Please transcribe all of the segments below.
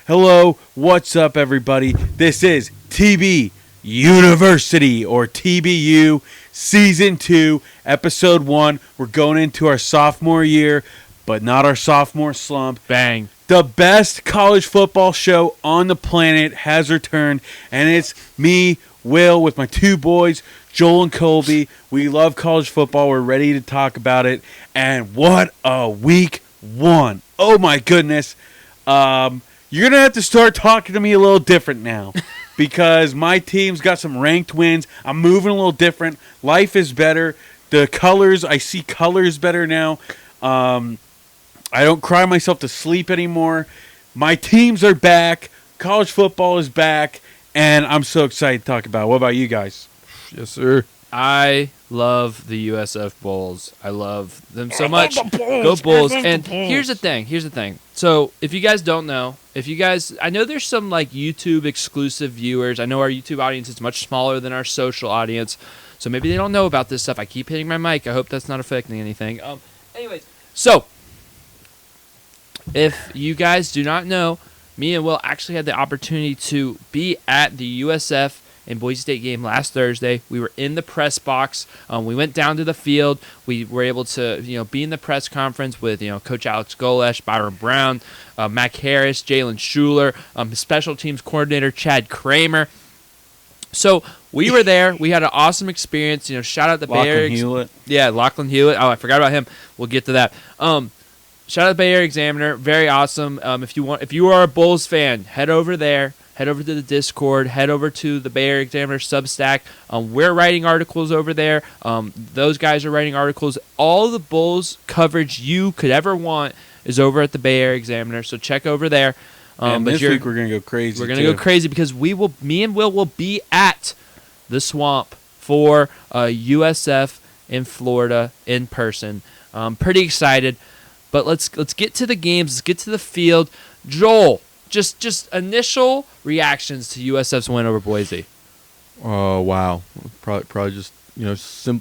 Hello, what's up, everybody? This is TB University, or TBU, Season 2, Episode 1. We're going into our sophomore year, but not our sophomore slump. Bang. The best college football show on the planet has returned, and it's me, Will, with my two boys, Joel and Colby. We love college football. We're ready to talk about it, and what a week one. Oh, my goodness. You're going to have to start talking to me a little different now because my team's got some ranked wins. I'm moving a little different. Life is better. The colors, I see colors better now. I don't cry myself to sleep anymore. My teams are back. College football is back, and I'm so excited to talk about it. What about you guys? Yes, sir. I love the USF Bulls. I love them so much. Go Bulls. And here's the thing. So if you guys don't know, I know there's some like YouTube exclusive viewers. I know our YouTube audience is much smaller than our social audience. So maybe they don't know about this stuff. I keep hitting my mic. I hope that's not affecting anything. Anyways, so if you guys do not know, me and Will actually had the opportunity to be at the USF and Boise State game last Thursday. We were in the press box. We went down to the field. We were able to, be in the press conference with, Coach Alex Golesh, Byron Brown, Mac Harris, Jalen Schuler, special teams coordinator Chad Kramer. So we were there. We had an awesome experience. Shout out the Bay Area. Hewlett. Yeah, Lachlan Hewlett. Oh, I forgot about him. We'll get to that. Shout out the Bay Area Examiner. Very awesome. If you are a Bulls fan, head over there. Head over to the Discord. Head over to the Bay Area Examiner Substack. We're writing articles over there. Those guys are writing articles. All the Bulls coverage you could ever want is over at the Bay Area Examiner. So check over there. And this week we're gonna go crazy. We're gonna go crazy because me and Will will be at the Swamp for USF in Florida in person. Pretty excited. But let's get to the games. Let's get to the field. Joel. Just initial reactions to USF's win over Boise. Oh, wow. Probably just,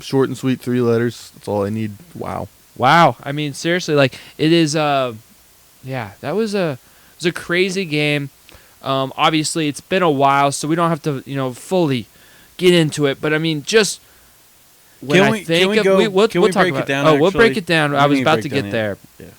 short and sweet, 3 letters. That's all I need. Wow. I mean, seriously, like, it is, that was a crazy game. Obviously, it's been a while, so we don't have to, fully get into it. But, I mean, just when we'll break it down. We'll break it down. I was about to get there. Yeah.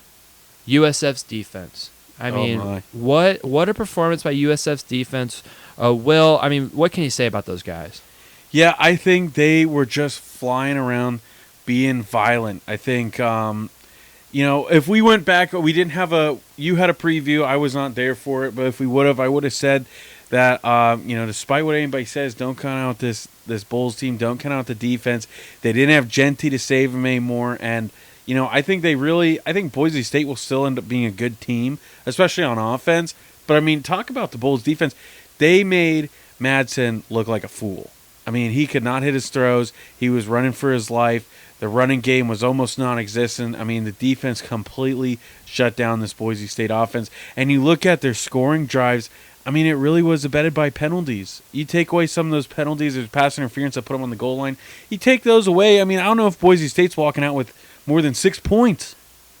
USF's defense. I mean, what a performance by USF's defense. Will, I mean, what can you say about those guys? Yeah, I think they were just flying around, being violent. I think, if we went back, you had a preview. I was not there for it, but if we would have, I would have said that, despite what anybody says, don't count out this Bulls team. Don't count out the defense. They didn't have Genty to save them anymore, and I think Boise State will still end up being a good team, especially on offense. But, I mean, talk about the Bulls' defense. They made Madsen look like a fool. I mean, he could not hit his throws. He was running for his life. The running game was almost non-existent. I mean, the defense completely shut down this Boise State offense. And you look at their scoring drives, I mean, it really was abetted by penalties. You take away some of those penalties, there's pass interference that put them on the goal line. You take those away. I mean, I don't know if Boise State's walking out with more than 6 points.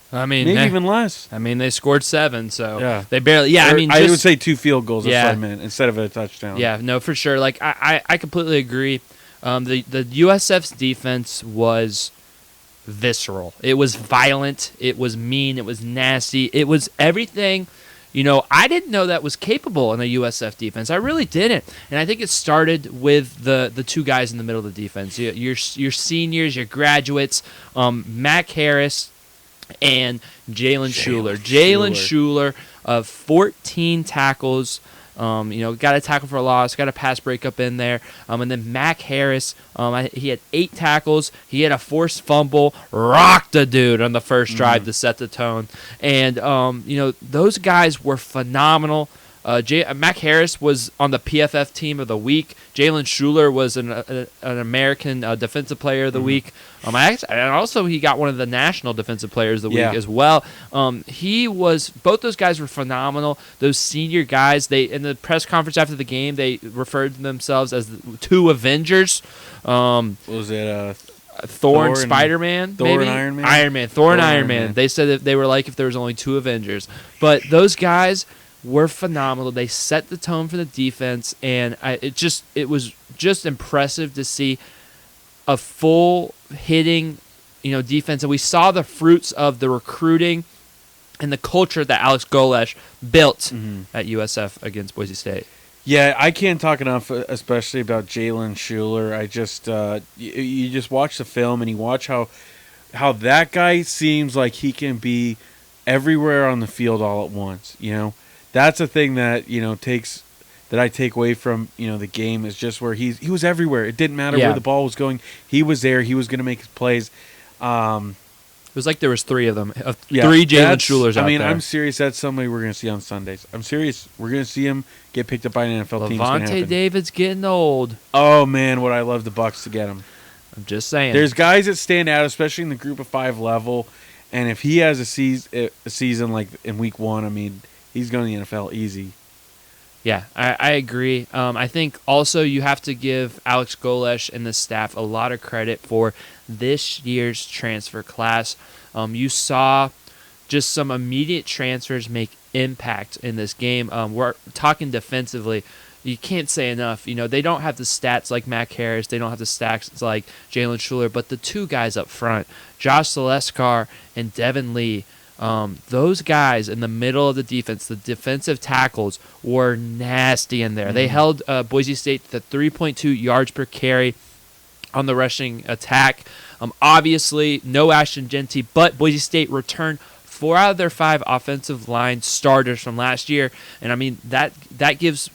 I mean, maybe even less. I mean, they scored 7, so yeah. They barely. Yeah, I would say 2 field goals in 5 minutes instead of a touchdown. Yeah, no, for sure. Like I completely agree. The USF's defense was visceral. It was violent. It was mean. It was nasty. It was everything. I didn't know that was capable in the USF defense. I really didn't. And I think it started with the 2 guys in the middle of the defense. Your seniors, your graduates, Mac Harris and Jalen Schuler. Jalen Schuler, 14 tackles. Got a tackle for a loss, got a pass breakup in there. And then Mac Harris, he had 8 tackles. He had a forced fumble, rocked a dude on the first drive to set the tone. And, those guys were phenomenal. Mac Harris was on the PFF Team of the Week. Jalen Schuler was an American Defensive Player of the Week. And also he got one of the National Defensive Players of the Week as well. Both those guys were phenomenal. Those senior guys, in the press conference after the game, they referred to themselves as the 2 Avengers. What was it? Thor and Spider-Man, Thor and Iron Man? Thor and Iron Man. They said that they were like if there was only 2 Avengers. But those guys were phenomenal. They set the tone for the defense, and it was just impressive to see a full hitting, defense. And we saw the fruits of the recruiting and the culture that Alex Golesh built at USF against Boise State. Yeah, I can't talk enough, especially about Jalen Schuler. I just you just watch the film and you watch how that guy seems like he can be everywhere on the field all at once. That's a thing that that I take away from the game is just where he was everywhere. It didn't matter where the ball was going. He was there. He was going to make his plays. It was like there was three of them. Three Jalen Schulers out there. I'm serious. That's somebody we're going to see on Sundays. I'm serious. We're going to see him get picked up by an NFL team. Levante David's getting old. Oh, man, would I love the Bucs to get him. I'm just saying. There's guys that stand out, especially in the group of 5 level. And if he has a season like in week 1, he's going to the NFL easy. Yeah, I agree. I think also you have to give Alex Golesh and the staff a lot of credit for this year's transfer class. You saw just some immediate transfers make impact in this game. We're talking defensively. You can't say enough. They don't have the stats like Mac Harris. They don't have the stats like Jalen Schuler. But the two guys up front, Josh Seleskar and Devin Lee, those guys in the middle of the defense, the defensive tackles, were nasty in there. They held Boise State to 3.2 yards per carry on the rushing attack. Obviously, no Ashton Jeanty, but Boise State returned 4 out of their 5 offensive line starters from last year. And, that gives,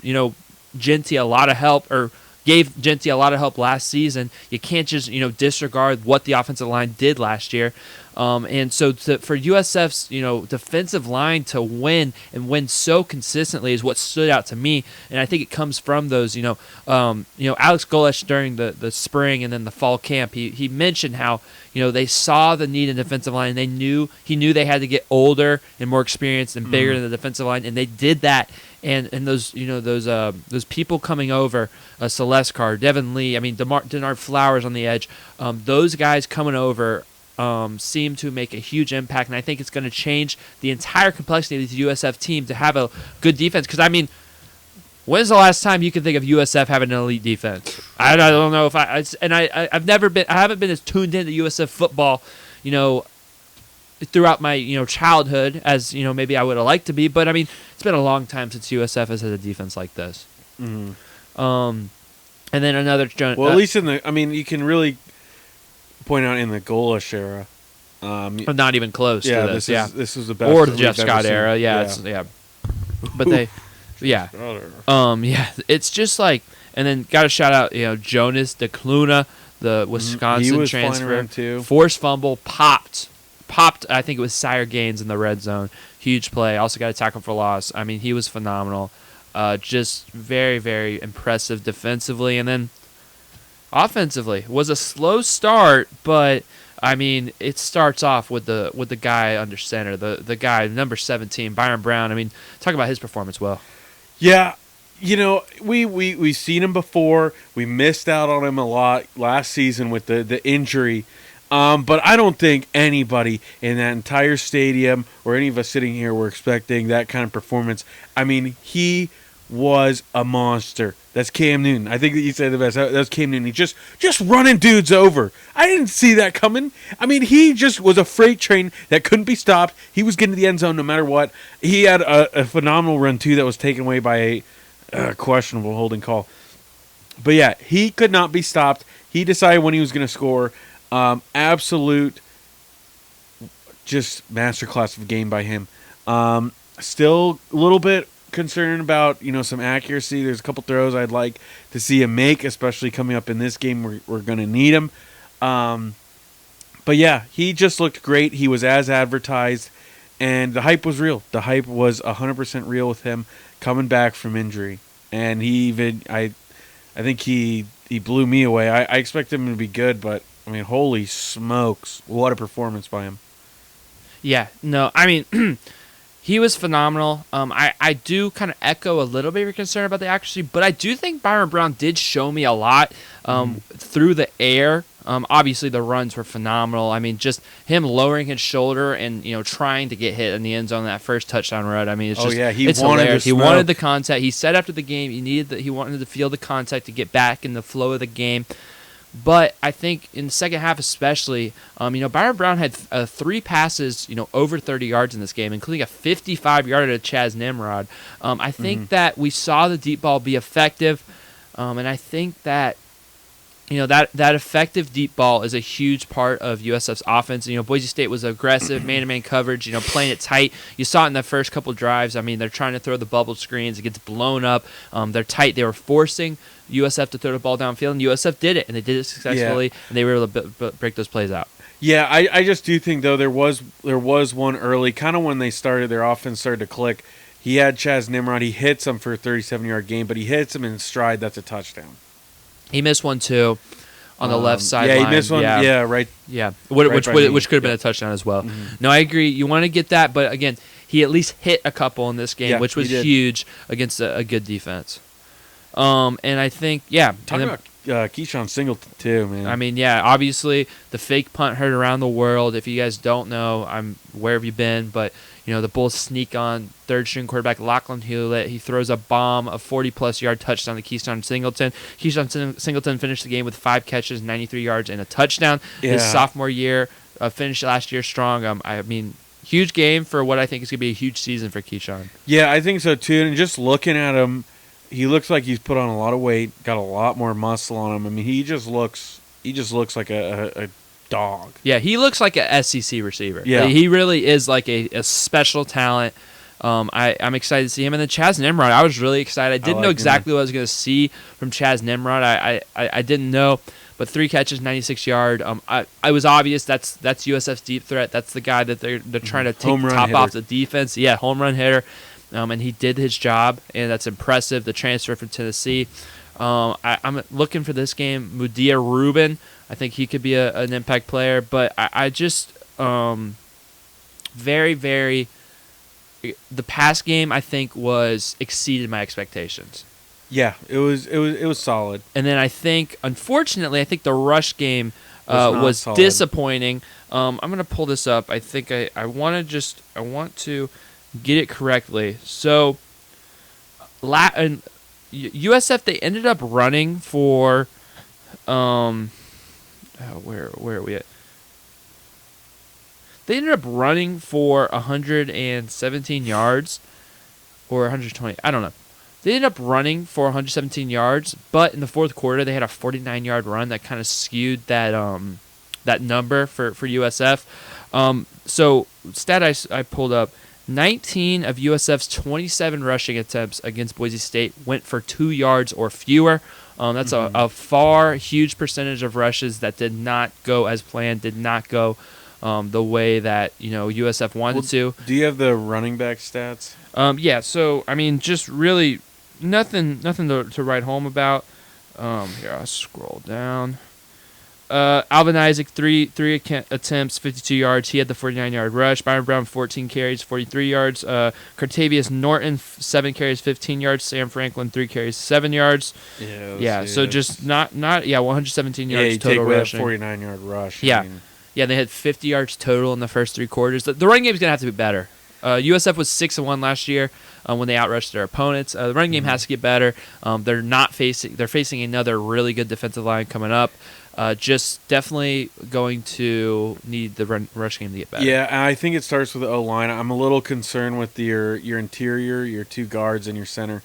Jeanty a lot of help, or gave Jeanty a lot of help last season. You can't just, disregard what the offensive line did last year. And so for USF's, defensive line to win and win so consistently is what stood out to me. And I think it comes from those, Alex Golesh during the spring and then the fall camp, he mentioned how, they saw the need in defensive line, and he knew they had to get older and more experienced and bigger than the defensive line, and they did that. And those those people coming over, Seleskar, Devin Lee, Denard Flowers on the edge, those guys coming over seem to make a huge impact, and I think it's going to change the entire complexity of the USF team to have a good defense. Because when's the last time you can think of USF having an elite defense? I don't know if I haven't been as tuned into USF football, throughout my childhood as maybe I would have liked to be, but it's been a long time since USF has had a defense like this. And then another at least in the you can really point out in the Golesh era, but not even close to this. This is the best, or the Jeff Scott era. But they, it's just like, and then got to shout out Jonas DeCluna, the Wisconsin transfer, too. Forced fumble, popped. I think it was Sire Gaines in the red zone. Huge play. Also got a tackle for loss. He was phenomenal. Just very, very impressive defensively. And then offensively, was a slow start, but it starts off with the guy under center, the guy number 17, Byron Brown. Talk about his performance. Well, yeah, we've seen him before. We missed out on him a lot last season with the injury. But I don't think anybody in that entire stadium or any of us sitting here were expecting that kind of performance. He was a monster. That's Cam Newton. I think that you said the best. That's Cam Newton. He just running dudes over. I didn't see that coming. He just was a freight train that couldn't be stopped. He was getting to the end zone no matter what. He had a phenomenal run, too, that was taken away by a questionable holding call. But, yeah, he could not be stopped. He decided when he was going to score. Absolute just masterclass of a game by him. Still a little bit concerned about, some accuracy. There's a couple throws I'd like to see him make, especially coming up in this game. We're going to need him. But yeah, he just looked great. He was as advertised, and the hype was real. The hype was 100% real with him coming back from injury. And I think he blew me away. I expect him to be good, but holy smokes, what a performance by him. Yeah, no, he was phenomenal. I do kind of echo a little bit of your concern about the accuracy, but I do think Byron Brown did show me a lot through the air. Obviously, the runs were phenomenal. I mean, just him lowering his shoulder and trying to get hit in the end zone that first touchdown run. I mean, it's just he wanted hilarious. He wanted the contact. He said after the game he wanted to feel the contact to get back in the flow of the game. But I think in the second half especially, Byron Brown had 3 passes, over 30 yards in this game, including a 55-yarder to Chaz Nimrod. I think that we saw the deep ball be effective, and I think that that effective deep ball is a huge part of USF's offense. Boise State was aggressive, man-to-man coverage, playing it tight. You saw it in the first couple drives. I mean, they're trying to throw the bubble screens. It gets blown up. They're tight. They were forcing USF to throw the ball downfield, and USF did it, and they did it successfully, and they were able to break those plays out. Yeah, I just do think, though, there was one early, kind of when they started, their offense started to click. He had Chaz Nimrod. He hits him for a 37-yard gain, but he hits him in stride. That's a touchdown. He missed one too, on the left sideline. Yeah, he missed one. Yeah, right. Yeah, which could have been a touchdown as well. Mm-hmm. No, I agree. You want to get that, but again, he at least hit a couple in this game, which was huge against a good defense. And I think, Talking about Keyshawn Singleton too, man. I mean, obviously the fake punt heard around the world. If you guys don't know, where have you been? But the Bulls sneak on third-string quarterback Lachlan Hewlett. He throws a bomb, a 40-plus yard touchdown to Keyshawn Singleton. Keyshawn Singleton finished the game with 5 catches, 93 yards, and a touchdown. His sophomore year, finished last year strong. I mean, huge game for what I think is going to be a huge season for Keyshawn. Yeah, I think so too. And just looking at him, he looks like he's put on a lot of weight, got a lot more muscle on him. I mean, he just looks like a dog. Yeah, he looks like a SEC receiver. Yeah, he really is like a special talent. I'm excited to see him. And then Chaz Nimrod, I was really excited. I didn't know exactly what I was going to see from Chaz Nimrod. I didn't know, but 3 catches, 96 yard. I was obvious that's USF's deep threat. That's the guy that they're trying to take the top off the defense. Yeah, home run hitter. And he did his job, and that's impressive. The transfer from Tennessee. I'm looking for this game. Mudia Rubin, I think he could be an impact player, but I just very, very. The pass game, I think, exceeded my expectations. Yeah, it was solid. And then I think, unfortunately, the rush game was disappointing. I'm gonna pull this up. I think I want to get it correctly. So, USF, they ended up running for, where are we at? They ended up running for 117 yards, or 120. I don't know. They ended up running for 117 yards, but in the fourth quarter they had a 49-yard run that kind of skewed that number for USF. So stat I pulled up. 19 of USF's 27 rushing attempts against Boise State went for 2 yards or fewer. That's a huge percentage of rushes that did not go as planned, did not go the way that USF wanted to. Do you have the running back stats? Yeah. So I mean, just really nothing to write home about. Here, I'll scroll down. Alvin Isaac, three attempts, 52 yards. He had the 49-yard rush. Byron Brown, 14 carries, 43 yards. Cartavius Norton, 7 carries, 15 yards. Sam Franklin, 3 carries, 7 yards. Yeah. So just not 117 yards total rushing. Yeah, you take away that 49-yard rush. Yeah. Yeah, they had 50 yards total in the first 3 quarters. The running game is going to have to be better. USF was 6-1 last year when they outrushed their opponents. The running game has to get better. They're facing another really good defensive line coming up. Just definitely going to need the rush game to get better. Yeah, and I think it starts with the O-line. I'm a little concerned with your interior, your 2 guards, and your center.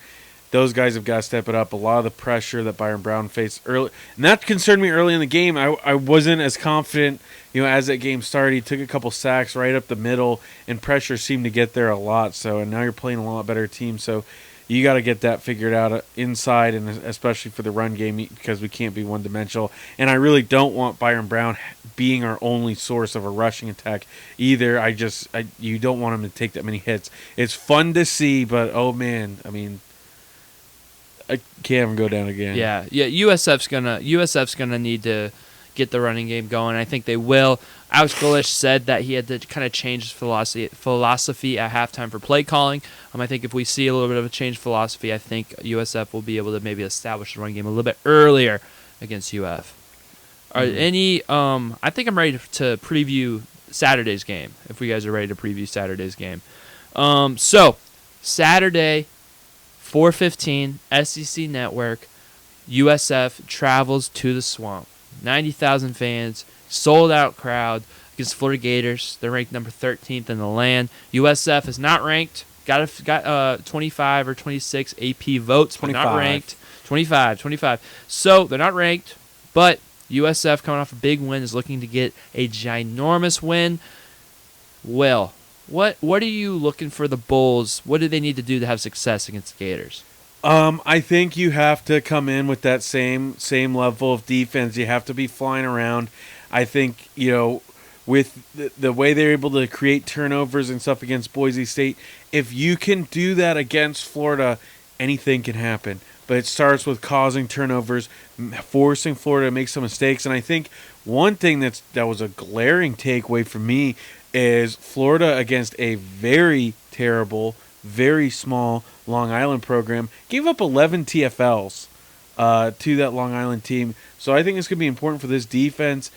Those guys have got to step it up. A lot of the pressure that Byron Brown faced early, and that concerned me early in the game. I wasn't as confident, as that game started. He took a couple sacks right up the middle, and pressure seemed to get there a lot. So, and now you're playing a lot better team. So, you got to get that figured out inside, and especially for the run game, because we can't be one-dimensional. And I really don't want Byron Brown being our only source of a rushing attack either. You don't want him to take that many hits. It's fun to see, but oh man, I mean, I can't have him go down again. Yeah. USF's gonna need to get the running game going. I think they will. Alex Golish said that he had to kind of change his philosophy at halftime for play calling. I think if we see a little bit of a change philosophy, I think USF will be able to maybe establish the run game a little bit earlier against UF. Are any? I think I'm ready to preview Saturday's game. If we guys are ready to preview Saturday's game, so Saturday, 4:15, SEC Network, USF travels to the Swamp. 90,000 fans, sold out crowd against Florida Gators. They're ranked number 13th in the land. USF is not ranked. Got 25 or 26 AP votes, but not ranked. 25. So they're not ranked, but USF coming off a big win is looking to get a ginormous win. Will, what are you looking for the Bulls? What do they need to do to have success against the Gators? I think you have to come in with that same level of defense. You have to be flying around. I think, with the way they're able to create turnovers and stuff against Boise State, if you can do that against Florida, anything can happen. But it starts with causing turnovers, forcing Florida to make some mistakes. And I think one thing that was a glaring takeaway for me is Florida against a very terrible, very small Long Island program gave up 11 TFLs to that Long Island team. So I think it's going to be important for this defensive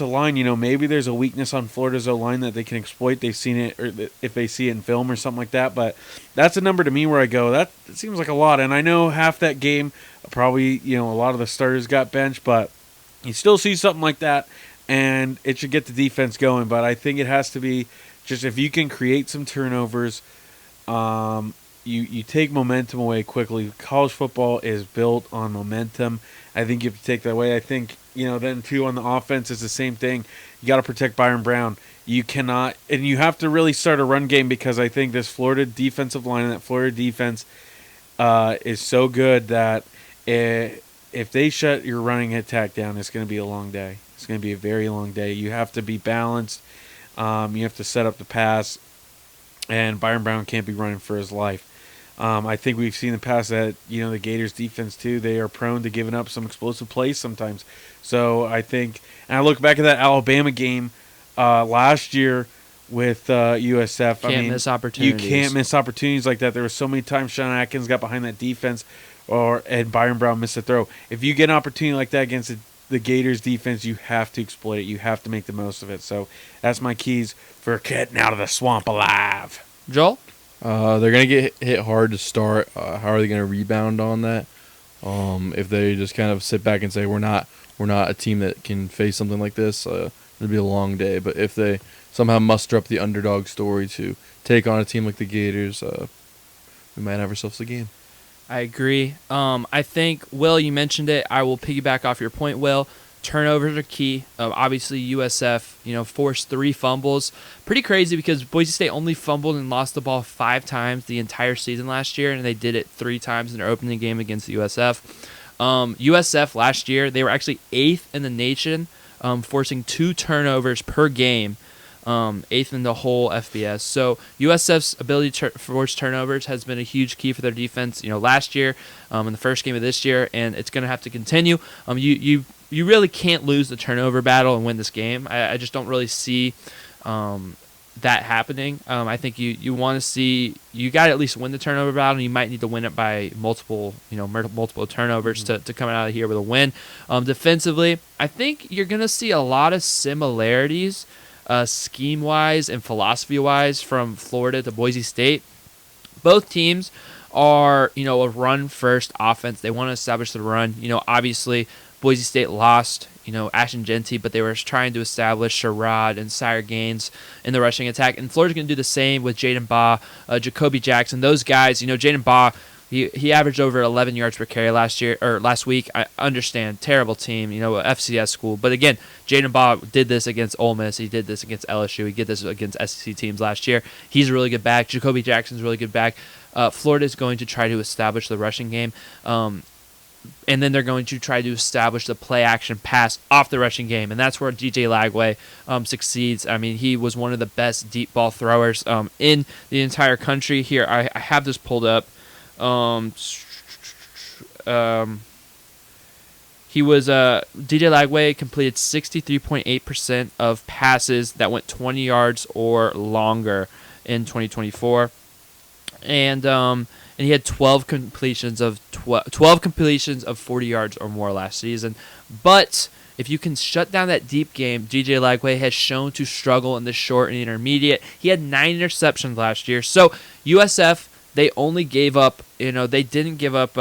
line. Maybe there's a weakness on Florida's O-line that they can exploit. They've seen it, or if they see it in film or something like that. But that's a number to me where I go, that seems like a lot. And I know half that game, probably, a lot of the starters got benched, but you still see something like that, and it should get the defense going. But I think it has to be just if you can create some turnovers, you take momentum away quickly. College football is built on momentum. I think you have to take that away. I think, then too on the offense is the same thing. You got to protect Byron Brown. You cannot, and you have to really start a run game because I think this Florida defensive line and that Florida defense is so good that if they shut your running attack down, it's going to be a long day. It's going to be a very long day. You have to be balanced. You have to set up the pass, and Byron Brown can't be running for his life. I think we've seen in the past that, the Gators defense too, they are prone to giving up some explosive plays sometimes. So I think, and I look back at that Alabama game last year with USF. Miss opportunities. You can't miss opportunities like that. There were so many times Sean Atkins got behind that defense and Byron Brown missed a throw. If you get an opportunity like that against the Gators defense, you have to exploit it. You have to make the most of it. So that's my keys for getting out of the swamp alive. Joel? They're going to get hit hard to start. How are they going to rebound on that? If they just kind of sit back and say we're not a team that can face something like this, it'll be a long day. But if they somehow muster up the underdog story to take on a team like the Gators, we might have ourselves a game. I agree. I think, Will, you mentioned it. I will piggyback off your point, Will. Turnovers are key. Obviously, USF, forced 3 fumbles. Pretty crazy because Boise State only fumbled and lost the ball 5 times the entire season last year, and they did it 3 times in their opening game against the USF. USF last year, they were actually 8th in the nation, forcing 2 turnovers per game, 8th in the whole FBS. So USF's ability to force turnovers has been a huge key for their defense, last year, in the first game of this year, and it's going to have to continue. You really can't lose the turnover battle and win this game. I just don't really see that happening. I think you want to see you got to at least win the turnover battle, and you might need to win it by multiple turnovers to come out of here with a win. Defensively, I think you're going to see a lot of similarities scheme-wise and philosophy-wise from Florida to Boise State. Both teams are, a run-first offense. They want to establish the run. Obviously, Boise State lost, Ashton Genty, but they were trying to establish Sherrod and Sire Gaines in the rushing attack. And Florida's going to do the same with Jaden Baugh, Jacoby Jackson. Those guys, Jaden Baugh, he averaged over 11 yards per carry last week. I understand, terrible team, FCS school. But again, Jaden Baugh did this against Ole Miss. He did this against LSU. He did this against SEC teams last year. He's a really good back. Jacoby Jackson's a really good back. Florida is going to try to establish the rushing game. And then they're going to try to establish the play-action pass off the rushing game, and that's where DJ Lagway succeeds. I mean, he was one of the best deep ball throwers in the entire country. Here, I have this pulled up. He was DJ Lagway completed 63.8% of passes that went 20 yards or longer in 2024, and he had 12 completions of 40 yards or more last season. But If you can shut down that deep game, DJ Lagway has shown to struggle in the short and intermediate. He had 9 interceptions last year. So USF, they only gave up, they didn't give up,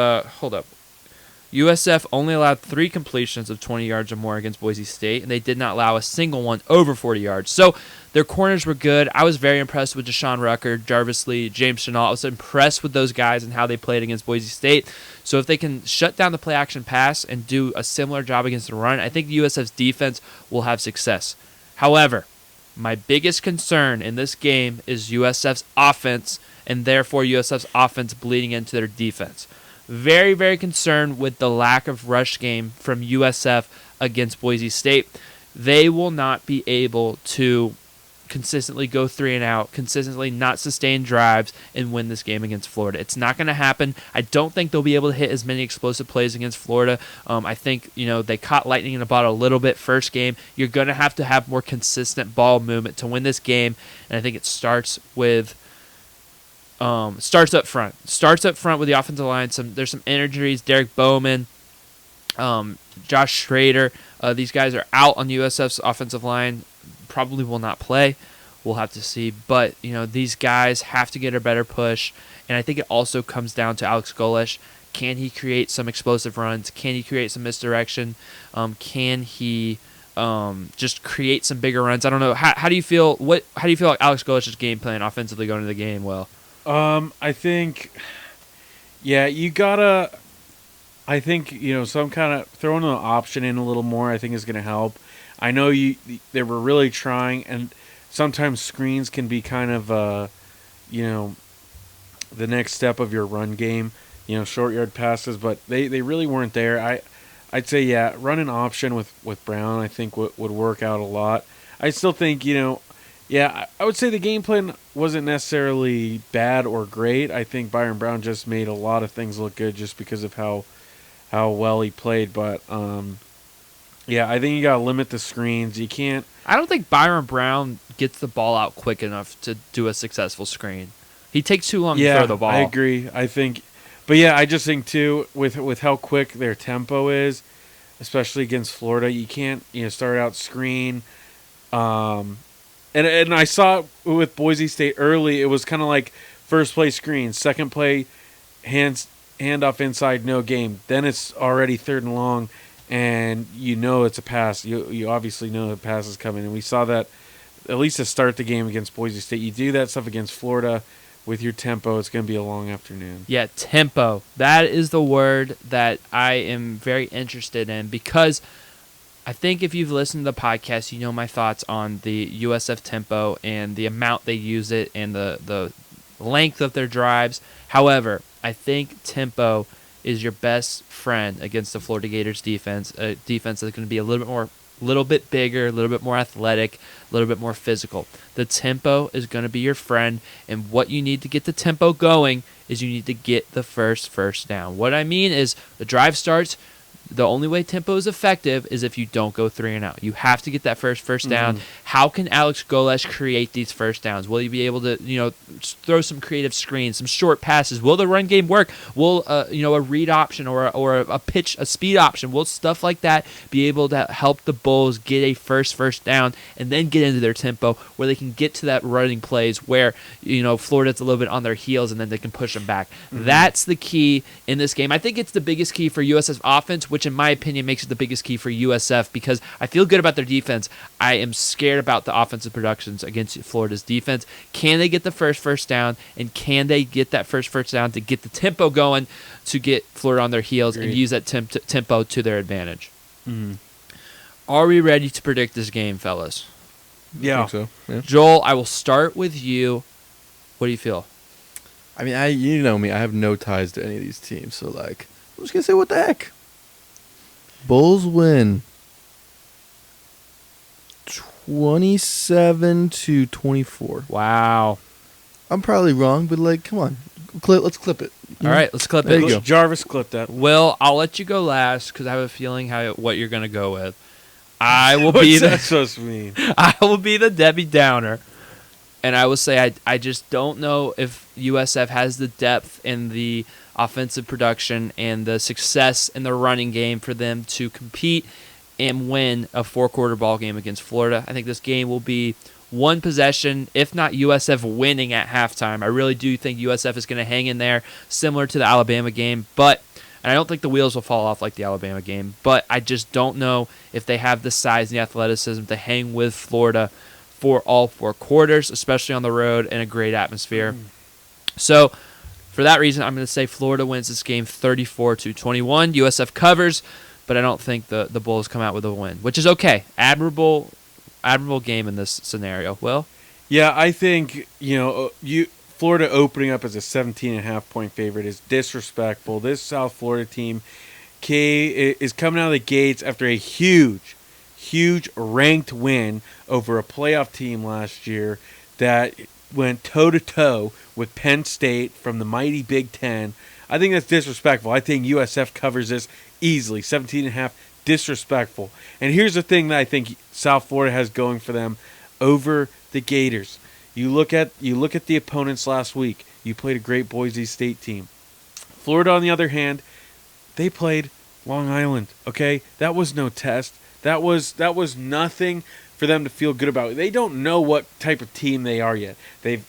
USF only allowed 3 completions of 20 yards or more against Boise State, and they did not allow a single one over 40 yards. So their corners were good. I was very impressed with Deshaun Rucker, Jarvis Lee, James Chenault. I was impressed with those guys and how they played against Boise State. So if they can shut down the play-action pass and do a similar job against the run, I think the USF's defense will have success. However, my biggest concern in this game is USF's offense, and therefore USF's offense bleeding into their defense. Very, very concerned with the lack of rush game from USF against Boise State. They will not be able to consistently go 3 and out, consistently not sustain drives, and win this game against Florida. It's not going to happen. I don't think they'll be able to hit as many explosive plays against Florida. I think they caught lightning in a bottle a little bit first game. You're going to have more consistent ball movement to win this game, and I think it starts up front. Starts up front with the offensive line. There's some injuries. Derek Bowman, Josh Schrader. These guys are out on USF's offensive line. Probably will not play. We'll have to see. But these guys have to get a better push. And I think it also comes down to Alex Golesh. Can he create some explosive runs? Can he create some misdirection? Can he just create some bigger runs? I don't know. How do you feel? How do you feel like Alex Golesh's game plan offensively going into the game? Well, I think, you gotta. I think some kind of throwing an option in a little more. I think is going to help. I know they were really trying, and sometimes screens can be kind of the next step of your run game. Short yard passes, but they really weren't there. I'd say run an option with Brown. I think would work out a lot. I still think I would say the game plan wasn't necessarily bad or great. I think Byron Brown just made a lot of things look good just because of how well he played. But I think you got to limit the screens. You can't. I don't think Byron Brown gets the ball out quick enough to do a successful screen. He takes too long to throw the ball. I agree. I think, but I just think too with how quick their tempo is, especially against Florida, you can't start out screen. And I saw with Boise State early, it was kind of like first play screen, second play handoff inside, no game. Then it's already 3rd and long, and it's a pass. You obviously know the pass is coming, and we saw that at least to start the game against Boise State. You do that stuff against Florida with your tempo, it's going to be a long afternoon. Yeah, tempo. That is the word that I am very interested in because I think if you've listened to the podcast, you know my thoughts on the USF tempo and the amount they use it and the length of their drives. However, I think tempo is your best friend against the Florida Gators defense, a defense that's going to be a little bit bigger, a little bit more athletic, a little bit more physical. The tempo is going to be your friend, and what you need to get the tempo going is you need to get the first down. What I mean is the drive starts. The only way tempo is effective is if you don't go 3 and out. You have to get that first down. How can Alex Golesh create these first downs? Will he be able to, throw some creative screens, some short passes? Will the run game work? Will a read option or a pitch, a speed option? Will stuff like that be able to help the Bulls get a first down and then get into their tempo where they can get to that running plays where Florida's a little bit on their heels and then they can push them back. That's the key in this game. I think it's the biggest key for USF's offense, which in my opinion makes it the biggest key for USF because I feel good about their defense. I am scared about the offensive productions against Florida's defense. Can they get the first down, and can they get that first down to get the tempo going to get Florida on their heels and use that tempo to their advantage? Are we ready to predict this game, fellas? Yeah. I think so. Yeah. Joel, I will start with you. What do you feel? I mean, you know me. I have no ties to any of these teams, so I'm just gonna say what the heck. Bulls win 27-24. Wow. I'm probably wrong, but come on. Let's clip it. All right, let's clip it. There you go. Jarvis clipped that. Will, I'll let you go last because I have a feeling what you're going to go with. I will be What's that supposed to mean? I will be the Debbie Downer. And I will say I just don't know if USF has the depth and the offensive production and the success in the running game for them to compete and win a 4-quarter ball game against Florida. I think this game will be one possession, if not USF winning at halftime. I really do think USF is going to hang in there, similar to the Alabama game, and I don't think the wheels will fall off like the Alabama game, but I just don't know if they have the size and the athleticism to hang with Florida for all 4 quarters, especially on the road in a great atmosphere. So for that reason, I'm going to say Florida wins this game 34-21. USF covers, but I don't think the Bulls come out with a win, which is okay. Admirable game in this scenario. Will? Yeah, I think, Florida opening up as a 17.5-point favorite is disrespectful. This South Florida team is coming out of the gates after a huge ranked win over a playoff team last year that went toe-to-toe with Penn State from the mighty Big Ten. I think that's disrespectful. I think USF covers this easily, 17.5, disrespectful. And here's the thing that I think South Florida has going for them over the Gators. You look at the opponents last week. You played a great Boise State team. Florida, on the other hand, they played Long Island. Okay, that was no test. That was nothing for them to feel good about. They don't know what type of team they are yet. They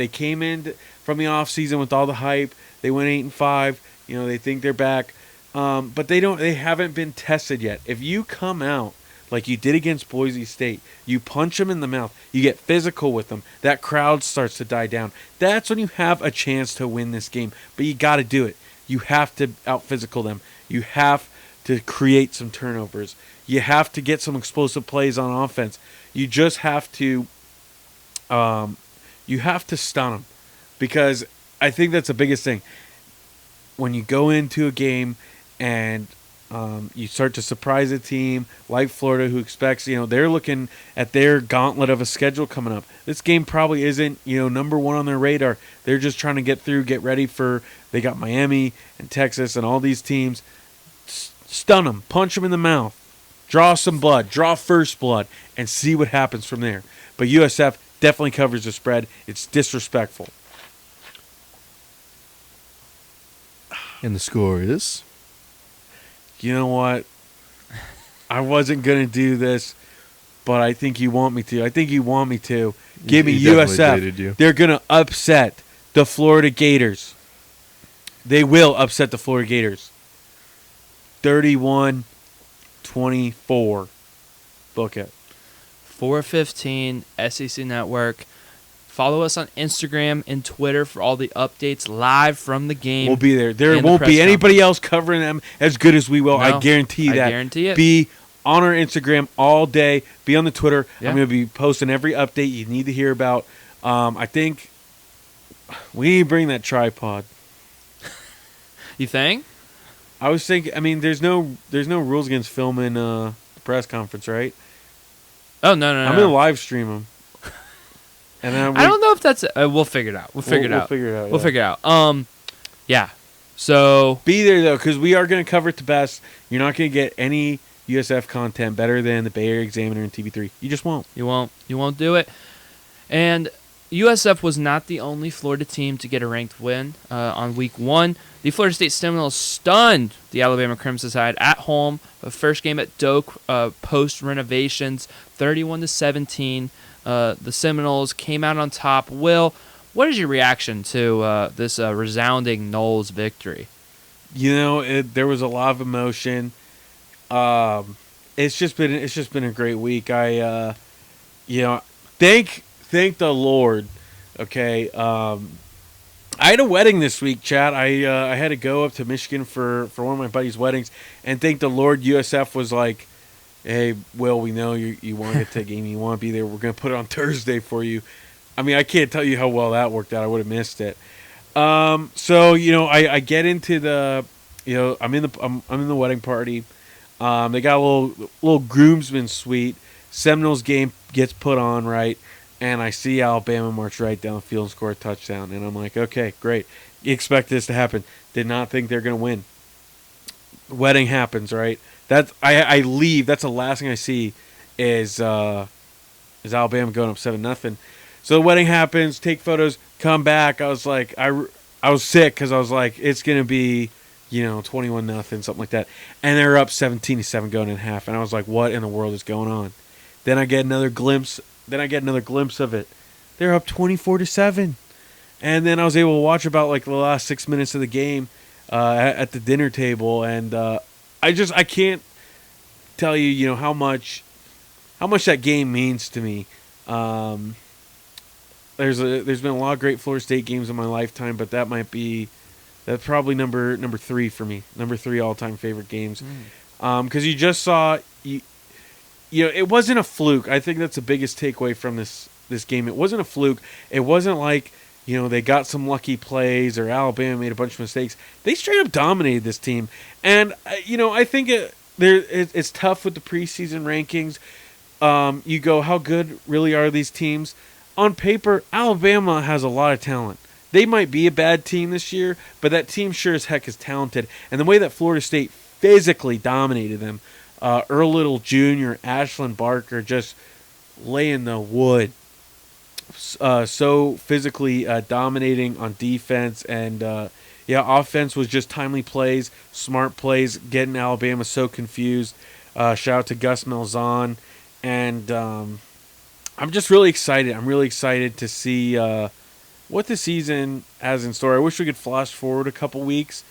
came in from the offseason with all the hype. They went 8-5. They think they're back, but they haven't been tested yet. If you come out like you did against Boise State, you punch them in the mouth, you get physical with them, that crowd starts to die down. That's when you have a chance to win this game. But you got to do it. You have to out-physical them. You have to create some turnovers. You have to get some explosive plays on offense. You just have to stun them, because I think that's the biggest thing. When you go into a game and you start to surprise a team like Florida, who expects, they're looking at their gauntlet of a schedule coming up. This game probably isn't, number one on their radar. They're just trying to get ready for, they got Miami and Texas and all these teams. Stun them, punch them in the mouth, draw some blood, draw first blood, and see what happens from there. But USF definitely covers the spread. It's disrespectful. And the score is? You know what? I wasn't going to do this, but I think you want me to. Give me USF. They're going to upset the Florida Gators. They will upset the Florida Gators. 31-24. Book it. 4:15 SEC Network. Follow us on Instagram and Twitter for all the updates live from the game. We'll be there. There won't be anybody else covering them as good as we will. No, I guarantee that. I guarantee it. Be on our Instagram all day. Be on the Twitter. Yeah. I'm going to be posting every update you need to hear about. I think we need to bring that tripod. You think? I was thinking. I mean, there's no rules against filming the press conference, right? Oh no! I'm going to live stream them. And then I don't know if that's. We'll figure it out. We'll figure it out. We'll figure it out. Yeah. So be there though, because we are going to cover it to best. You're not going to get any USF content better than the Bay Area Examiner and TB3. You just won't. You won't do it. And USF was not the only Florida team to get a ranked win on week 1. The Florida State Seminoles stunned the Alabama Crimson Tide at home. The first game at Doak post renovations, 31-17. The Seminoles came out on top. Will, what is your reaction to this resounding Noles victory? There was a lot of emotion. It's just been a great week. Thank the Lord. Okay. I had a wedding this week, Chad. I had to go up to Michigan for one of my buddy's weddings, and thank the Lord USF was like, hey, Will, we know you want to get to a game. You want to be there. We're going to put it on Thursday for you. I mean, I can't tell you how well that worked out. I would have missed it. So, I get into the, I'm in the wedding party. They got a little groomsman suite. Seminoles game gets put on, right? And I see Alabama march right down the field and score a touchdown. And I'm like, okay, great. You expect this to happen. Did not think they're going to win. Wedding happens, right? I leave. That's the last thing I see is Alabama going up 7-0. So the wedding happens. Take photos. Come back. I was like, I was sick because I was like, it's gonna be 21-0, something like that, and they're up 17-7 going in half, and I was like, what in the world is going on? Then I get another glimpse of it. They're up 24-7. And then I was able to watch about like the last 6 minutes of the game at the dinner table, and I can't tell you, how much that game means to me. There's been a lot of great Florida State games in my lifetime, but that's probably number 3 for me. Number 3 all-time favorite games. Because you just saw it wasn't a fluke. I think that's the biggest takeaway from this game. It wasn't a fluke. It wasn't like they got some lucky plays or Alabama made a bunch of mistakes. They straight up dominated this team. And, I think it's tough with the preseason rankings. You go, how good really are these teams? On paper, Alabama has a lot of talent. They might be a bad team this year, but that team sure as heck is talented. And the way that Florida State physically dominated them, Earl Little Jr., Ashlyn Barker just laying the wood. So physically dominating on defense, and offense was just timely plays, smart plays, getting Alabama so confused. Shout out to Gus Malzahn, and I'm just really excited. I'm really excited to see what the season has in store. I wish we could flash forward a couple weeks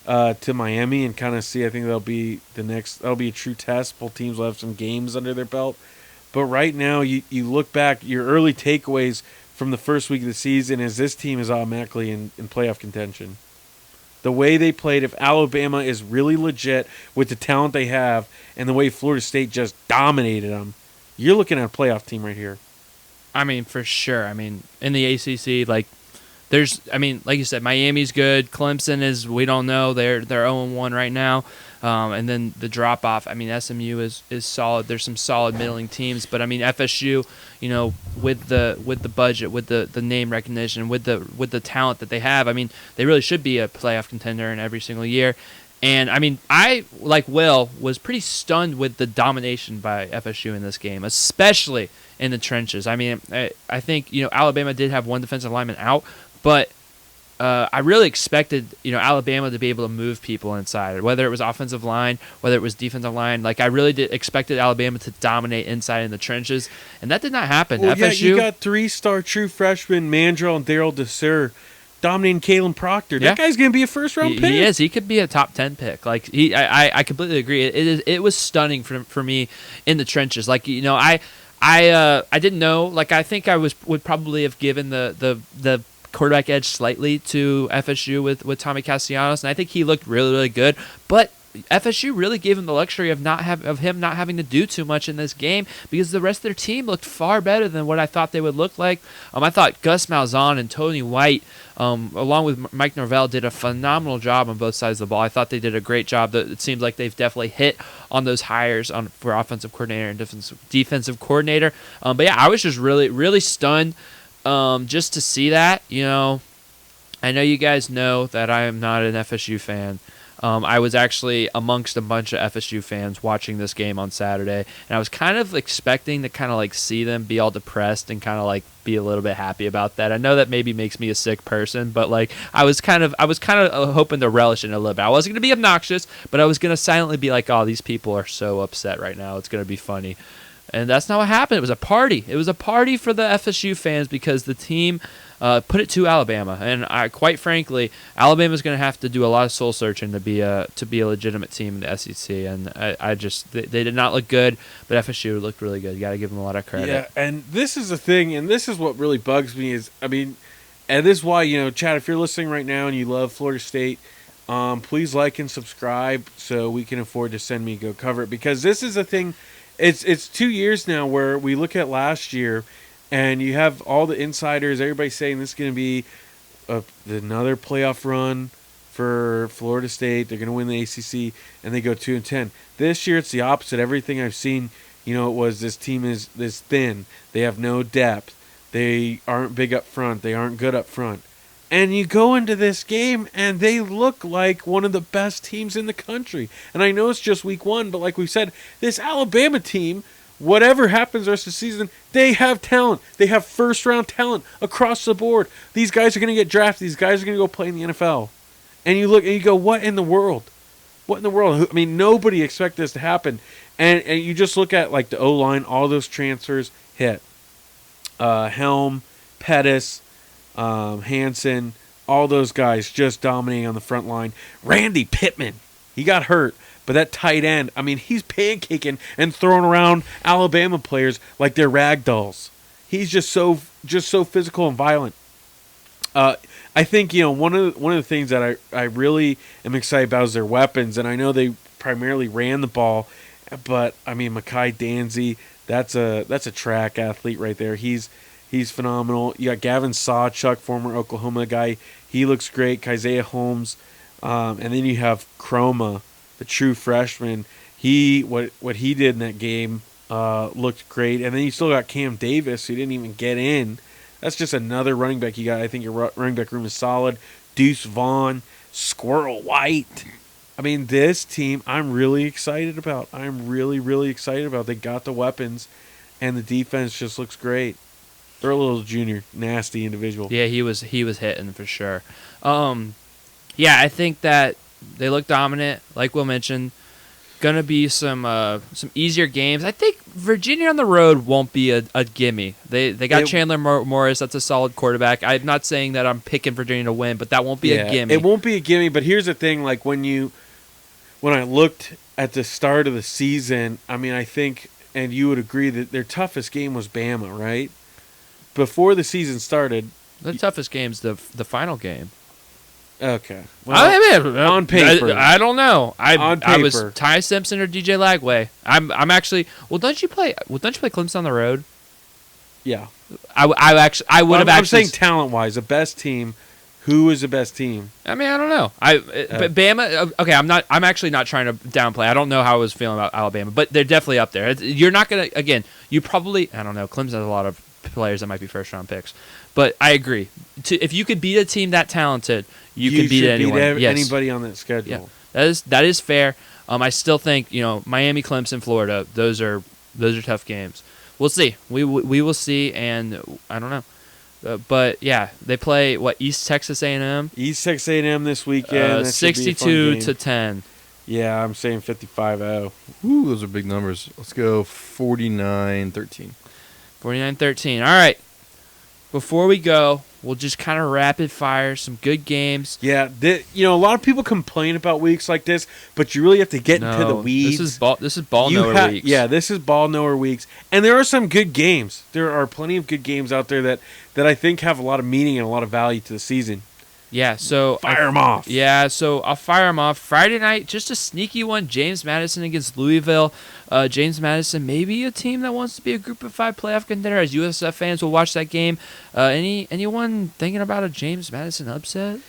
to Miami and kind of see. I think that'll be a true test. Both teams will have some games under their belt. But right now, you look back, your early takeaways from the first week of the season is this team is automatically in playoff contention. The way they played, if Alabama is really legit with the talent they have and the way Florida State just dominated them, you're looking at a playoff team right here. I mean, for sure. I mean, in the ACC, like you said, Miami's good. Clemson is, we don't know. They're 0-1 right now. And then the drop off. I mean, SMU is solid. There's some solid middling teams, but I mean FSU, with the budget, with the name recognition, with the talent that they have, I mean, they really should be a playoff contender in every single year. And I mean, I, like Will, was pretty stunned with the domination by FSU in this game, especially in the trenches. I mean, I think Alabama did have one defensive lineman out, but I really expected Alabama to be able to move people inside, whether it was offensive line, whether it was defensive line. Like, I really expected Alabama to dominate inside in the trenches, and that did not happen. Well, FSU, you got 3-star true freshmen Mandrell and Darryl DeSer dominating Kalen Proctor. That guy's going to be a first-round pick. He is. He could be a top 10 pick. Like, I completely agree. It was stunning for me in the trenches. Like, I didn't know. Like, I think I would probably have given the quarterback edge slightly to FSU with Tommy Castellanos, and I think he looked really, really good. But FSU really gave him the luxury of him not having to do too much in this game, because the rest of their team looked far better than what I thought they would look like. I thought Gus Malzahn and Tony White, along with Mike Norvell, did a phenomenal job on both sides of the ball. I thought they did a great job. It seems like they've definitely hit on those hires for offensive coordinator and defensive coordinator. But yeah, I was just really, really stunned just to see that. I know you guys know that I am not an FSU fan. I was actually amongst a bunch of FSU fans watching this game on Saturday, and I was kind of expecting to kind of like see them be all depressed and kind of like be a little bit happy about that. I know that maybe makes me a sick person, but like I was kind of hoping to relish it a little bit. I wasn't going to be obnoxious, but I was going to silently be like, "Oh, these people are so upset right now. It's going to be funny." And that's not what happened. It was a party. It was a party for the FSU fans because the team put it to Alabama. And quite frankly, Alabama's going to have to do a lot of soul searching to be a legitimate team in the SEC. And they did not look good, but FSU looked really good. You got to give them a lot of credit. Yeah, and this is the thing, and this is what really bugs me is, and this is why, Chad, if you're listening right now and you love Florida State, please like and subscribe so we can afford to send me go cover it, because this is the thing. It's 2 years now where we look at last year, and you have all the insiders, everybody saying this is going to be another playoff run for Florida State. They're going to win the ACC, and they go 2-10. This year, it's the opposite. Everything I've seen, it was this team is thin. They have no depth. They aren't big up front. They aren't good up front. And you go into this game, and they look like one of the best teams in the country. And I know it's just week 1, but like we said, this Alabama team, whatever happens the rest of the season, they have talent. They have first-round talent across the board. These guys are going to get drafted. These guys are going to go play in the NFL. And you look and you go, what in the world? What in the world? I mean, nobody expected this to happen. And you just look at like the O-line, all those transfers hit. Helm, Pettis, Hansen, all those guys just dominating on the front line. Randy Pittman, he got hurt, but that tight end, I mean, he's pancaking and throwing around Alabama players like they're rag dolls. He's just so physical and violent. I think one of the things that I really am excited about is their weapons, and I know they primarily ran the ball, but I mean Mekhi Danzy, that's a track athlete right there. He's phenomenal. You got Gavin Sawchuk, former Oklahoma guy. He looks great. Keisaiah Holmes, and then you have Chroma, the true freshman. What he did in that game looked great. And then you still got Cam Davis, who didn't even get in. That's just another running back you got. I think your running back room is solid. Deuce Vaughn, Squirrel White. I mean, this team I'm really excited about. I'm really, really excited about. They got the weapons, and the defense just looks great. Earl Little Jr., nasty individual. Yeah, he was hitting for sure. Yeah, I think that they look dominant, like Will mentioned. Gonna be some easier games. I think Virginia on the road won't be a gimme. They got Chandler Morris. That's a solid quarterback. I'm not saying that I'm picking Virginia to win, but that won't be a gimme. It won't be a gimme. But here's the thing: like when I looked at the start of the season, I mean, I think, and you would agree that their toughest game was Bama, right? Before the season started, the toughest game's the final game. Okay. Well, I mean, on paper, I don't know. On paper, I was Ty Simpson or DJ Lagway. I'm actually. Well, don't you play Clemson on the road? Yeah. I would have actually. I'm saying talent wise, the best team. Who is the best team? I mean, I don't know. But Bama. Okay, I'm actually not trying to downplay. I don't know how I was feeling about Alabama, but they're definitely up there. You're not gonna. Again, you probably. I don't know. Clemson has a lot of players that might be first round picks, but I agree. If you could beat a team that talented, you can beat anyone. Anybody on that schedule. Yeah, that is fair. I still think Miami, Clemson, Florida. Those are tough games. We'll see. We will see, and I don't know. But yeah, they play East Texas A&M. East Texas A&M this weekend. 62-10. Yeah, I'm saying 55-0. Ooh, those are big numbers. Let's go 49-13. 49-13. All right. Before we go, we'll just kind of rapid fire some good games. Yeah, a lot of people complain about weeks like this, but you really have to get into the weeds. This is ball knower weeks. Yeah, this is ball knower weeks, and there are some good games. There are plenty of good games out there that I think have a lot of meaning and a lot of value to the season. Yeah, so fire them off. Yeah, so I'll fire them off. Friday night, just a sneaky one. James Madison against Louisville. James Madison, maybe a team that wants to be a Group of 5 playoff contender. As USF fans will watch that game. Anyone thinking about a James Madison upset?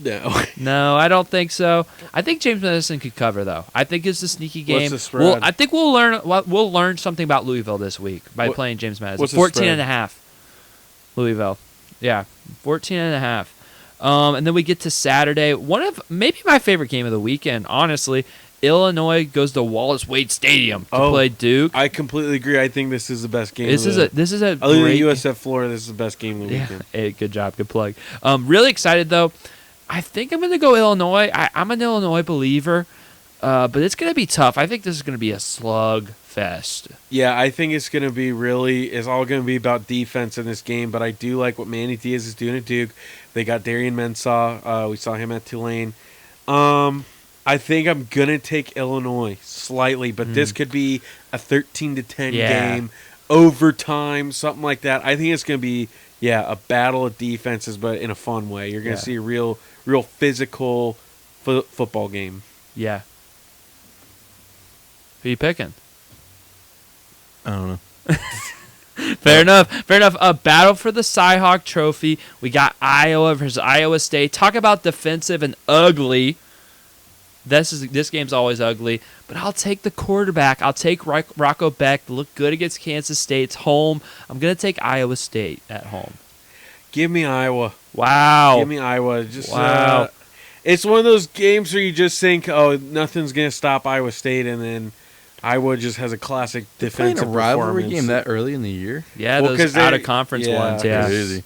No. No, I don't think so. I think James Madison could cover though. I think it's a sneaky game. What's the spread? I think we'll learn something about Louisville this week by playing James Madison. What's 14.5. Louisville. Yeah, 14.5. And then we get to Saturday. One of maybe my favorite game of the weekend, honestly. Illinois goes to Wallace Wade Stadium to play Duke. I completely agree. I think this is the best game. This is a other than USF Florida. This is the best game of the weekend. Hey, good job, good plug. Really excited though. I think I'm going to go Illinois. I'm an Illinois believer, but it's going to be tough. I think this is going to be a slug fest. Yeah, I think it's going to be it's all going to be about defense in this game, but I do like what Manny Diaz is doing at Duke. They got Darian Mensah. We saw him at Tulane. I think I'm going to take Illinois slightly, but this could be a 13-10 game, overtime, something like that. I think it's going to be, a battle of defenses, but in a fun way. You're going to see a real physical football game. Yeah. Who you picking? I don't know. Fair enough. A battle for the Cy-Hawk Trophy. We got Iowa versus Iowa State. Talk about defensive and ugly. This game's always ugly, but I'll take the quarterback. I'll take Rocco Beck. Look good against Kansas State. It's home. I'm going to take Iowa State at home. Give me Iowa. Wow. Give me Iowa. It's one of those games where you just think, nothing's going to stop Iowa State, and then Iowa just has a classic defensive performance. Playing a rivalry performance. game that early in the year? Yeah, those out-of-conference ones, yeah. Crazy.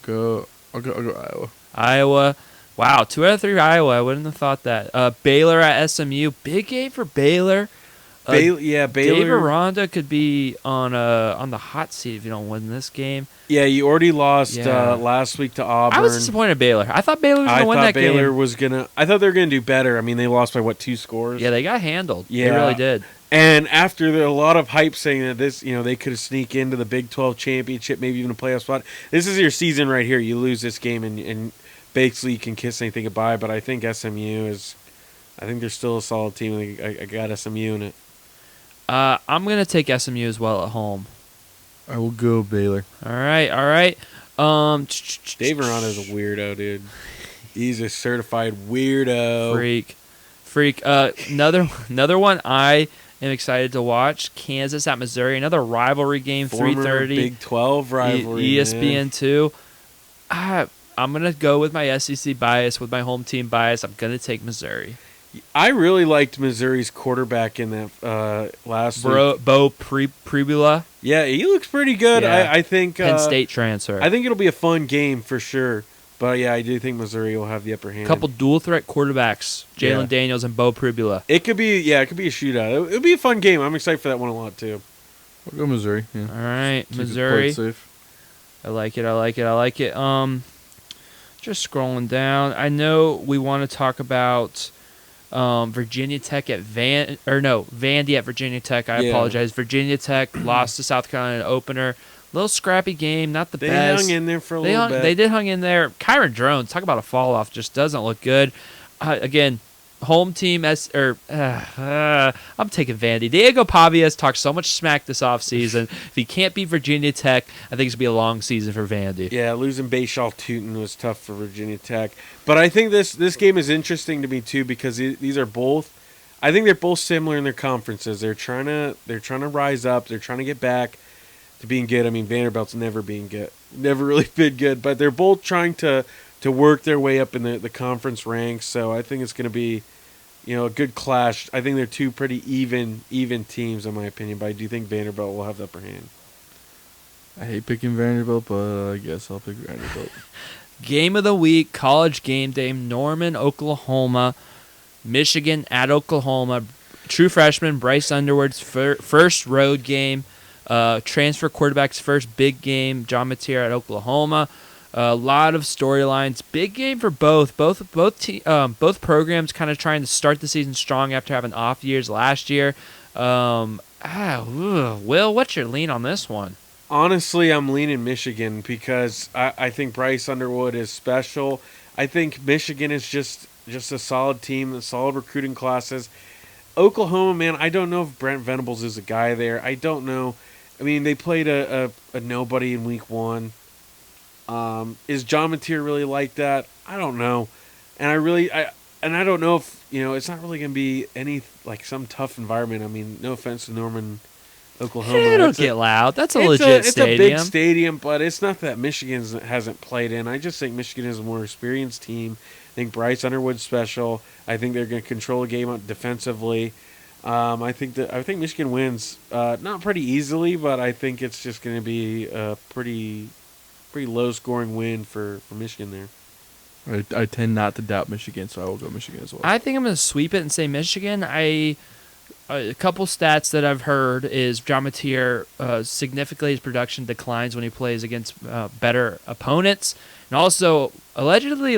I'll go Iowa. Iowa. Wow, 2 out of 3 Iowa. I wouldn't have thought that. Baylor at SMU. Big game for Baylor. Baylor. Dave Aranda could be on the hot seat if you don't win this game. Yeah, you already lost last week to Auburn. I was disappointed in Baylor. I thought Baylor was going to win that game. I thought they were going to do better. I mean, they lost by 2 scores? Yeah, they got handled. Yeah. They really did. And after a lot of hype saying that this, they could sneak into the Big 12 championship, maybe even a playoff spot. This is your season right here. You lose this game and basically you can kiss anything goodbye. But I think SMU is, I think they're still a solid team. I got SMU in it. I'm going to take SMU as well at home. I will go Baylor. All right. Dave Aranda's a weirdo, dude. He's a certified weirdo. Freak. Another one I am excited to watch. Kansas at Missouri. Another rivalry game, 3:30. Big 12 rivalry. ESPN 2. I'm going to go with my SEC bias, with my home team bias. I'm going to take Missouri. I really liked Missouri's quarterback in that last week. Bo Pribula. Yeah, he looks pretty good. Yeah. I think Penn State transfer. I think it'll be a fun game for sure. But yeah, I do think Missouri will have the upper hand. A couple dual threat quarterbacks, Jalen Daniels and Bo Pribula. It could be a shootout. It'll be a fun game. I'm excited for that one a lot too. I'll go Missouri. Yeah. All right, Keep Missouri. it safe. I like it. Just scrolling down. I know we want to talk about Virginia Tech at Vandy at Virginia Tech. I apologize. Virginia Tech lost to South Carolina opener. Little scrappy game, not the best. They hung in there for a little bit. They did hang in there. Kyron Drones, talk about a fall off, just doesn't look good. Again, home team I'm taking Vandy. Diego Pavia has talked so much smack this offseason. If he can't beat Virginia Tech, I think it's gonna be a long season for Vandy. Yeah, losing Bashaw Tootin was tough for Virginia Tech. But I think this game is interesting to me too because these are both. I think they're both similar in their conferences. They're trying to rise up. They're trying to get back to being good. I mean, Vanderbilt's never really been good, but they're both trying to work their way up in the conference ranks. So I think it's going to be, a good clash. I think they're two pretty even teams in my opinion, but I do think Vanderbilt will have the upper hand. I hate picking Vanderbilt, but I guess I'll pick Vanderbilt. Game of the week, college game day, Norman, Oklahoma, Michigan at Oklahoma. True freshman Bryce Underwood's first road game. Transfer quarterback's first big game, John Mateer at Oklahoma. A lot of storylines. Big game for both. Both programs kind of trying to start the season strong after having off years last year. Will, what's your lean on this one? Honestly, I'm leaning Michigan because I think Bryce Underwood is special. I think Michigan is just a solid team, solid recruiting classes. Oklahoma, man, I don't know if Brent Venables is a guy there. I don't know. I mean, they played a nobody in week 1. Is John Mateer really like that? I don't know. And I don't know if, it's not really going to be some tough environment. I mean, no offense to Norman, Oklahoma. Hey, don't get loud. That's a legit stadium. It's a big stadium, but it's not that Michigan hasn't played in. I just think Michigan is a more experienced team. I think Bryce Underwood's special. I think they're going to control the game defensively. I think Michigan wins, not pretty easily, but I think it's just going to be a pretty low-scoring win for Michigan there. I tend not to doubt Michigan, so I will go Michigan as well. I think I'm going to sweep it and say Michigan. A couple stats that I've heard is John Mateer significantly his production declines when he plays against better opponents. And also, allegedly,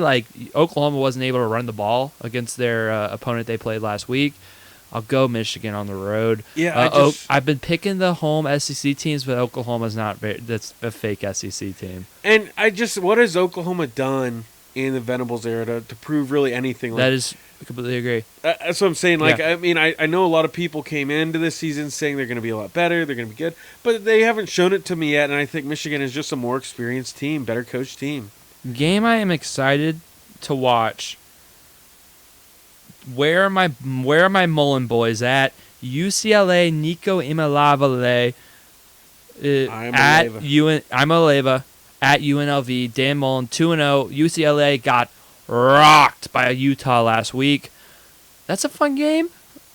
Oklahoma wasn't able to run the ball against their opponent they played last week. I'll go Michigan on the road. Yeah, I've been picking the home SEC teams, but Oklahoma's not that's a fake SEC team. And what has Oklahoma done in the Venables era to prove really anything? That is, I completely agree. That's what I'm saying. I mean, I know a lot of people came into this season saying they're going to be a lot better, they're going to be good, but they haven't shown it to me yet, and I think Michigan is just a more experienced team, better coached team. Game I am excited to watch. Where are my Mullen boys at? UCLA, Nico Imalava at Imalava at UNLV. Dan Mullen 2-0. UCLA got rocked by Utah last week. That's a fun game.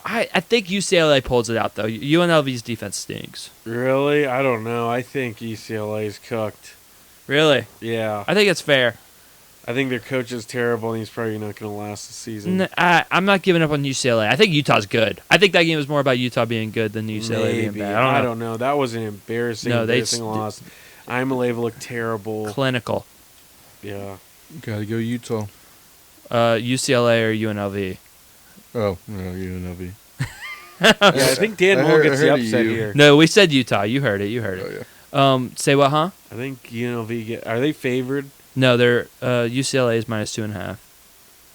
I think UCLA pulls it out though. UNLV's defense stinks. Really? I don't know. I think UCLA's cooked. Really? Yeah. I think it's fair. I think their coach is terrible, and he's probably not going to last the season. I'm not giving up on UCLA. I think Utah's good. I think that game was more about Utah being good than UCLA being Maybe. bad. I don't know. That was an embarrassing loss. Imolave looked terrible. Clinical. Yeah. Gotta go Utah. UCLA or UNLV? Oh, no, UNLV. Yeah, I think Dan Moore gets the upset here. No, we said Utah. You heard it. Oh, yeah. Say what, huh? I think UNLV are they favored? No, they're UCLA is -2.5.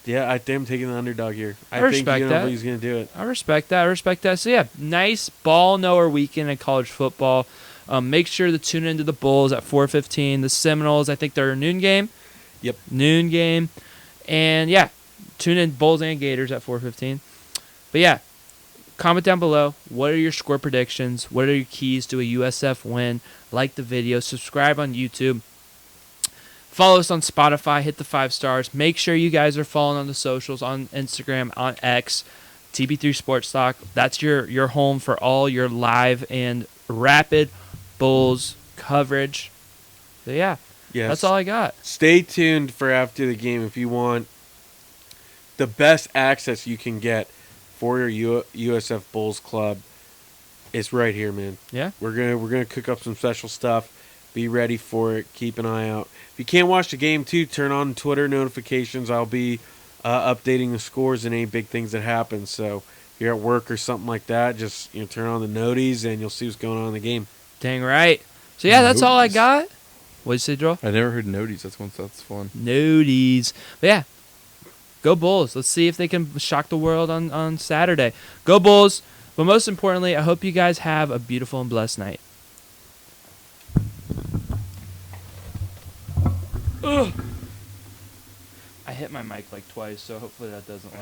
Yeah, I think I'm taking the underdog here. I think respect that. UNLV's going to do it. I respect that. So, yeah, nice ball knower weekend in college football. Make sure to tune into the Bulls at 4:15. The Seminoles, I think they're a noon game. Yep. Noon game. And, yeah, tune in Bulls and Gators at 4:15. But, yeah, comment down below. What are your score predictions? What are your keys to a USF win? Like the video. Subscribe on YouTube. Follow us on Spotify. Hit the 5 stars. Make sure you guys are following on the socials, on Instagram, on X, TB3 Sports Talk. That's your home for all your live and rapid Bulls coverage. So, yeah, Yes. that's all I got. Stay tuned for after the game if you want the best access you can get for your USF Bulls club. It's right here, man. Yeah. We're gonna cook up some special stuff. Be ready for it. Keep an eye out. If you can't watch the game too, turn on Twitter notifications. I'll be updating the scores and any big things that happen. So if you're at work or something like that, just turn on the noties and you'll see what's going on in the game. Dang right. So, yeah, that's all I got. What'd you say, Joel? I never heard noties. That's fun. Noties. But, yeah, go Bulls. Let's see if they can shock the world on Saturday. Go Bulls. But most importantly, I hope you guys have a beautiful and blessed night. Ugh. I hit my mic like twice, so hopefully that doesn't